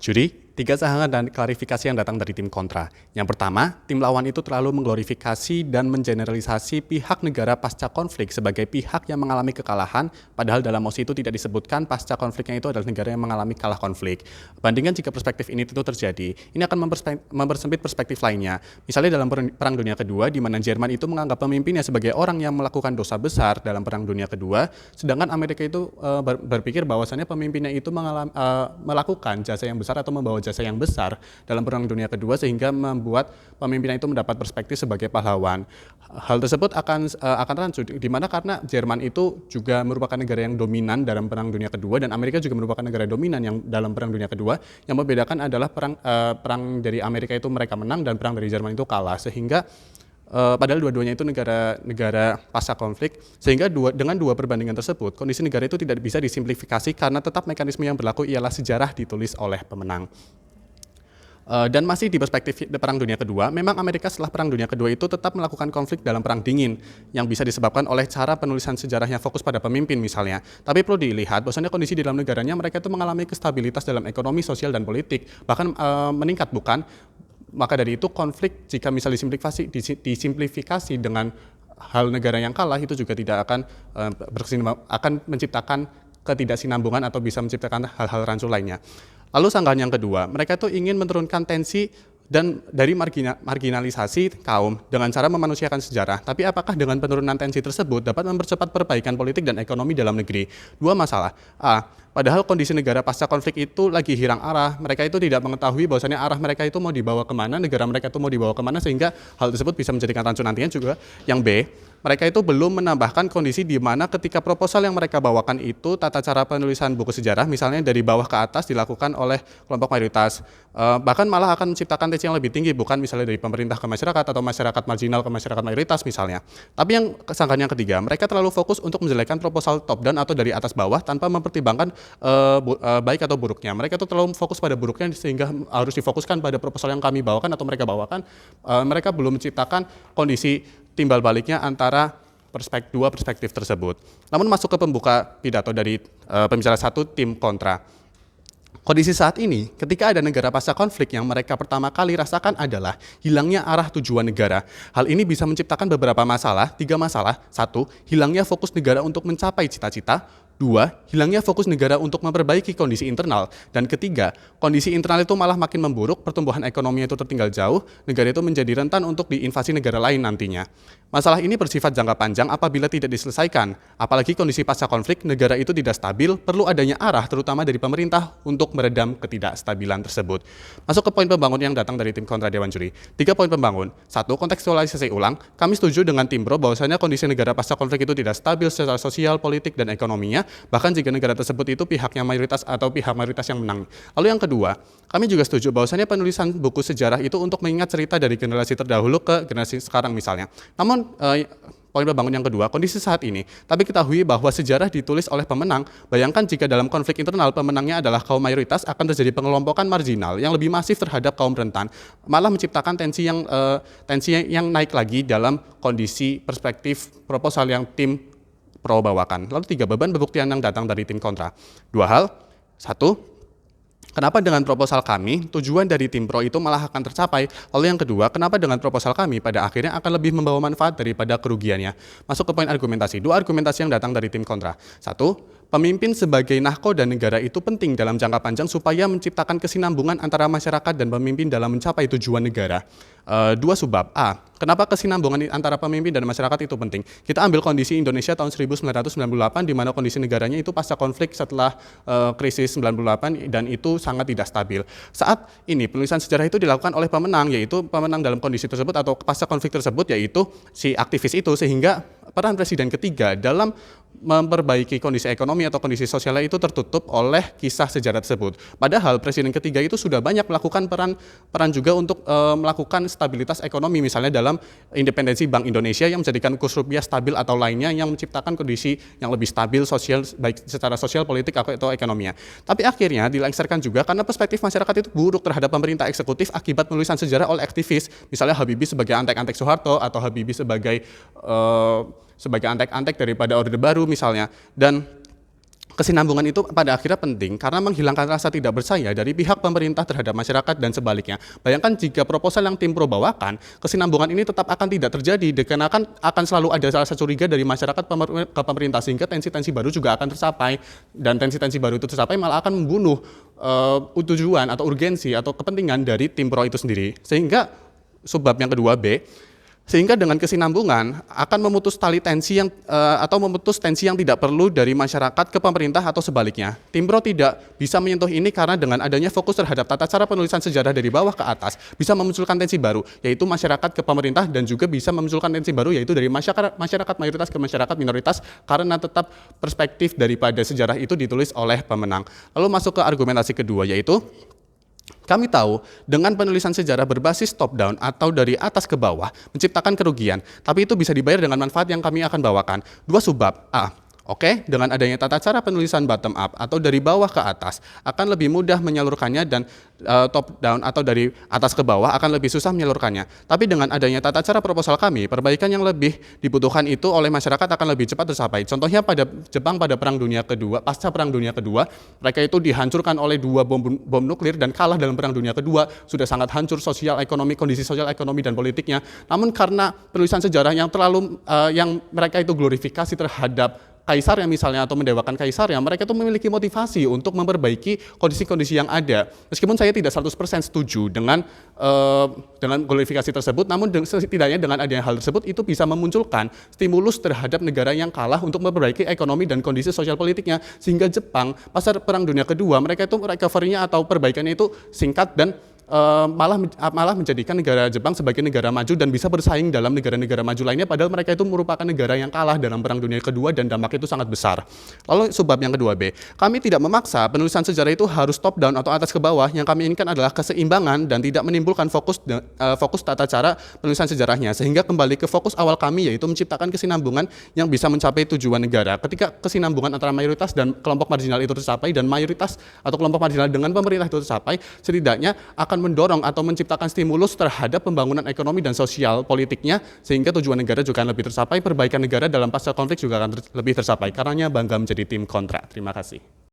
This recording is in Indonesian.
Juri, tiga sangat dan klarifikasi yang datang dari tim kontra. Yang pertama, tim lawan itu terlalu mengglorifikasi dan mengeneralisasi pihak negara pasca konflik sebagai pihak yang mengalami kekalahan, padahal dalam mosi itu tidak disebutkan pasca konfliknya itu adalah negara yang mengalami kalah konflik. Bandingkan jika perspektif ini tentu terjadi, ini akan mempersempit perspektif lainnya. Misalnya dalam Perang Dunia Kedua, di mana Jerman itu menganggap pemimpinnya sebagai orang yang melakukan dosa besar dalam Perang Dunia Kedua, sedangkan Amerika itu berpikir bahwasannya pemimpinnya itu melakukan jasa yang besar atau membawa jasa yang besar dalam Perang Dunia Kedua sehingga membuat pemimpinnya itu mendapat perspektif sebagai pahlawan. Hal tersebut akan rancu di mana karena Jerman itu juga merupakan negara yang dominan dalam Perang Dunia Kedua dan Amerika juga merupakan negara dominan yang dalam Perang Dunia Kedua. Yang membedakan adalah perang dari Amerika itu mereka menang dan perang dari Jerman itu kalah, sehingga padahal dua-duanya itu negara pasca konflik, sehingga dengan dua perbandingan tersebut kondisi negara itu tidak bisa disimplifikasi karena tetap mekanisme yang berlaku ialah sejarah ditulis oleh pemenang. Dan masih di perspektif Perang Dunia Kedua, memang Amerika setelah Perang Dunia Kedua itu tetap melakukan konflik dalam Perang Dingin yang bisa disebabkan oleh cara penulisan sejarahnya fokus pada pemimpin misalnya. Tapi perlu dilihat bahwasanya kondisi di dalam negaranya mereka itu mengalami kestabilitas dalam ekonomi, sosial, dan politik, bahkan meningkat bukan? Maka dari itu konflik jika misal disimplifikasi dengan hal negara yang kalah itu juga tidak akan akan menciptakan ketidaksinambungan atau bisa menciptakan hal-hal rancu lainnya. Lalu sanggahan yang kedua, mereka itu ingin menurunkan tensi dan dari marginalisasi kaum dengan cara memanusiakan sejarah. Tapi apakah dengan penurunan tensi tersebut dapat mempercepat perbaikan politik dan ekonomi dalam negeri? Dua masalah. Padahal kondisi negara pasca konflik itu lagi hilang arah. Mereka itu tidak mengetahui bahwasannya arah mereka itu mau dibawa kemana, negara mereka itu mau dibawa kemana, sehingga hal tersebut bisa menjadikan rancu nantinya juga. Yang B, mereka itu belum menambahkan kondisi di mana ketika proposal yang mereka bawakan itu tata cara penulisan buku sejarah misalnya dari bawah ke atas dilakukan oleh kelompok mayoritas. Bahkan malah akan menciptakan tensi yang lebih tinggi, bukan misalnya dari pemerintah ke masyarakat atau masyarakat marginal ke masyarakat mayoritas misalnya. Tapi yang sanggahan yang ketiga, mereka terlalu fokus untuk menjelekkan proposal top down atau dari atas bawah tanpa mempertimbangkan baik atau buruknya. Mereka itu terlalu fokus pada buruknya sehingga harus difokuskan pada proposal yang kami bawakan atau mereka bawakan. Mereka belum menciptakan kondisi timbal baliknya antara dua perspektif tersebut. Namun masuk ke pembuka pidato dari pembicara satu tim kontra. Kondisi saat ini, ketika ada negara pasca konflik yang mereka pertama kali rasakan adalah hilangnya arah tujuan negara. Hal ini bisa menciptakan beberapa masalah, 3 masalah. 1, hilangnya fokus negara untuk mencapai cita-cita. 2, hilangnya fokus negara untuk memperbaiki kondisi internal. Dan ketiga, kondisi internal itu malah makin memburuk, pertumbuhan ekonomi itu tertinggal jauh, negara itu menjadi rentan untuk diinvasi negara lain nantinya. Masalah ini bersifat jangka panjang apabila tidak diselesaikan. Apalagi kondisi pasca konflik, negara itu tidak stabil, perlu adanya arah terutama dari pemerintah untuk meredam ketidakstabilan tersebut. Masuk ke poin pembangun yang datang dari tim kontra Dewan Juri. 3 poin pembangun. 1, kontekstualisasi ulang. Kami setuju dengan tim Bro bahwasanya kondisi negara pasca konflik itu tidak stabil secara sosial, politik, dan ekonominya, bahkan jika negara tersebut itu pihaknya mayoritas atau pihak mayoritas yang menang. Lalu yang kedua, kami juga setuju bahwasanya penulisan buku sejarah itu untuk mengingat cerita dari generasi terdahulu ke generasi sekarang misalnya. Namun poin pembangun yang kedua, kondisi saat ini, tapi ketahui bahwa sejarah ditulis oleh pemenang. Bayangkan jika dalam konflik internal pemenangnya adalah kaum mayoritas, akan terjadi pengelompokan marginal yang lebih masif terhadap kaum rentan, malah menciptakan tensi yang naik lagi dalam kondisi perspektif proposal yang tim pro bawakan. Lalu 3, beban pembuktian yang datang dari tim kontra. 2 hal. 1, kenapa dengan proposal kami, tujuan dari tim pro itu malah akan tercapai? Lalu yang kedua, kenapa dengan proposal kami pada akhirnya akan lebih membawa manfaat daripada kerugiannya? Masuk ke poin argumentasi. 2 argumentasi yang datang dari tim kontra. 1, pemimpin sebagai nahkoda negara itu penting dalam jangka panjang supaya menciptakan kesinambungan antara masyarakat dan pemimpin dalam mencapai tujuan negara. 2 subbab. A, kenapa kesinambungan antara pemimpin dan masyarakat itu penting? Kita ambil kondisi Indonesia tahun 1998 di mana kondisi negaranya itu pasca konflik setelah krisis 98 dan itu sangat tidak stabil. Saat ini penulisan sejarah itu dilakukan oleh pemenang, yaitu pemenang dalam kondisi tersebut atau pasca konflik tersebut yaitu si aktivis itu, sehingga peran presiden ketiga dalam memperbaiki kondisi ekonomi atau kondisi sosialnya itu tertutup oleh kisah sejarah tersebut. Padahal presiden ketiga itu sudah banyak melakukan peran juga untuk melakukan stabilitas ekonomi, misalnya dalam independensi Bank Indonesia yang menjadikan kurs rupiah stabil atau lainnya yang menciptakan kondisi yang lebih stabil sosial, baik secara sosial, politik atau ekonominya. Tapi akhirnya dilengserkan juga karena perspektif masyarakat itu buruk terhadap pemerintah eksekutif akibat penulisan sejarah oleh aktivis, misalnya Habibie sebagai antek-antek Soeharto atau Habibie sebagai antek-antek daripada Orde Baru misalnya. Dan Kesinambungan itu pada akhirnya penting karena menghilangkan rasa tidak percaya dari pihak pemerintah terhadap masyarakat dan sebaliknya. Bayangkan jika proposal yang tim pro bawakan, kesinambungan ini tetap akan tidak terjadi dikarenakan akan selalu ada rasa curiga dari masyarakat ke pemerintah sehingga tensi-tensi baru juga akan tercapai dan tensi-tensi baru itu tercapai malah akan membunuh tujuan atau urgensi atau kepentingan dari tim pro itu sendiri. Sehingga subbab yang kedua B, sehingga dengan kesinambungan akan memutus tali tensi yang atau memutus tensi yang tidak perlu dari masyarakat ke pemerintah atau sebaliknya. Tim pro tidak bisa menyentuh ini karena dengan adanya fokus terhadap tata cara penulisan sejarah dari bawah ke atas bisa memunculkan tensi baru, yaitu masyarakat ke pemerintah dan juga bisa memunculkan tensi baru yaitu dari masyarakat mayoritas ke masyarakat minoritas karena tetap perspektif daripada sejarah itu ditulis oleh pemenang. Lalu masuk ke argumentasi kedua yaitu kami tahu dengan penulisan sejarah berbasis top down atau dari atas ke bawah menciptakan kerugian, tapi itu bisa dibayar dengan manfaat yang kami akan bawakan. Dua subbab. A. Oke, dengan adanya tata cara penulisan bottom up atau dari bawah ke atas akan lebih mudah menyalurkannya dan top down atau dari atas ke bawah akan lebih susah menyalurkannya. Tapi dengan adanya tata cara proposal kami, perbaikan yang lebih dibutuhkan itu oleh masyarakat akan lebih cepat tercapai. Contohnya pada Jepang pada Perang Dunia Kedua, pasca Perang Dunia Kedua, mereka itu dihancurkan oleh 2 bom nuklir dan kalah dalam Perang Dunia Kedua, sudah sangat hancur sosial ekonomi, kondisi sosial ekonomi dan politiknya. Namun karena penulisan sejarah yang terlalu yang mereka itu glorifikasi terhadap kaisar yang misalnya atau mendewakan kaisar yang mereka itu memiliki motivasi untuk memperbaiki kondisi-kondisi yang ada. Meskipun saya tidak 100% setuju dengan glorifikasi tersebut, namun setidaknya dengan adanya hal tersebut itu bisa memunculkan stimulus terhadap negara yang kalah untuk memperbaiki ekonomi dan kondisi sosial politiknya sehingga Jepang pasca Perang Dunia Kedua mereka itu recovery-nya atau perbaikannya itu singkat dan malah menjadikan negara Jepang sebagai negara maju dan bisa bersaing dalam negara-negara maju lainnya padahal mereka itu merupakan negara yang kalah dalam Perang Dunia Kedua dan dampaknya itu sangat besar. Lalu subbab yang kedua B, kami tidak memaksa penulisan sejarah itu harus top down atau atas ke bawah, yang kami inginkan adalah keseimbangan dan tidak menimbulkan fokus tata cara penulisan sejarahnya sehingga kembali ke fokus awal kami yaitu menciptakan kesinambungan yang bisa mencapai tujuan negara. Ketika kesinambungan antara mayoritas dan kelompok marginal itu tercapai dan mayoritas atau kelompok marginal dengan pemerintah itu tercapai, setidaknya akan mendorong atau menciptakan stimulus terhadap pembangunan ekonomi dan sosial politiknya sehingga tujuan negara juga akan lebih tercapai, perbaikan negara dalam pasca konflik juga akan lebih tercapai. Karenanya bangga menjadi tim kontra. Terima kasih.